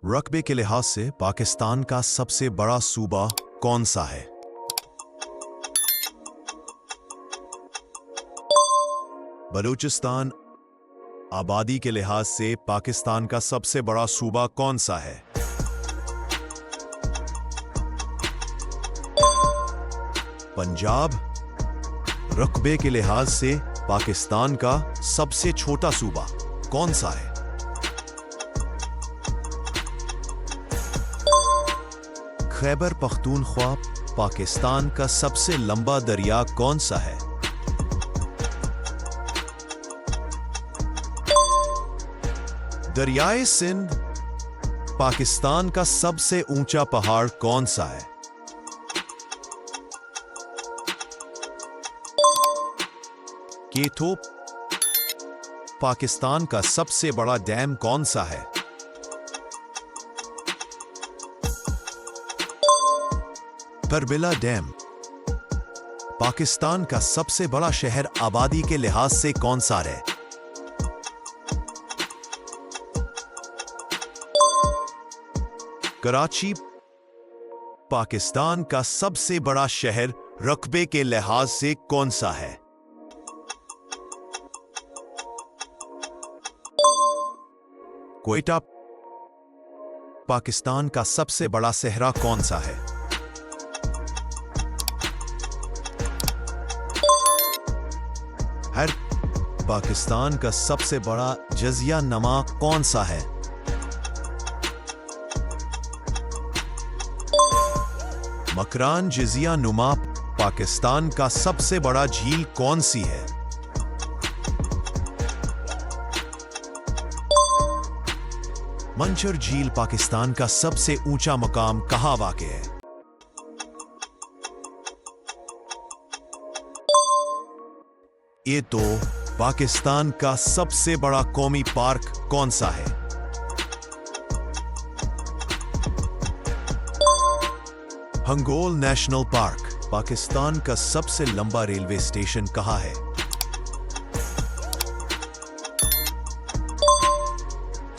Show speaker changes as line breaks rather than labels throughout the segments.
रकबे के लिहाज से पाकिस्तान का सबसे बड़ा सूबा कौन सा है? बलूचिस्तान। आबादी के लिहाज से पाकिस्तान का सबसे बड़ा सूबा कौन सा है? पंजाब। रकबे के लिहाज से पाकिस्तान का सबसे छोटा सूबा कौन सा है? खैबर पख्तूनख्वा। पाकिस्तान का सबसे लंबा दरिया कौन सा है? दरियाए सिंध। पाकिस्तान का सबसे ऊंचा पहाड़ कौन सा है? केटो। पाकिस्तान का सबसे बड़ा डैम कौन सा है? करबिला डैम। पाकिस्तान का सबसे बड़ा शहर आबादी के लिहाज से कौन सा है? कराची। पाकिस्तान का सबसे बड़ा शहर रकबे के लिहाज से कौन सा है? क्वेटा। पाकिस्तान का सबसे बड़ा सहरा कौन सा है? पाकिस्तान का सबसे बड़ा जजिया नमा कौन सा है? मकरान जजिया नुमा। पाकिस्तान का सबसे बड़ा झील कौन सी है? मंचर झील। पाकिस्तान का सबसे ऊंचा मकाम कहां वाक़ है? ये तो पाकिस्तान का सबसे बड़ा कौमी पार्क कौन सा है? Hingol national park. पाकिस्तान का सबसे लंबा रेलवे स्टेशन कहां है?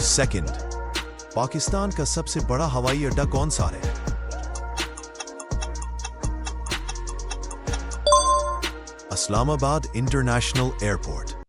सेकंड। पाकिस्तान का सबसे बड़ा हवाई अड्डा कौन सा है? Islamabad international airport.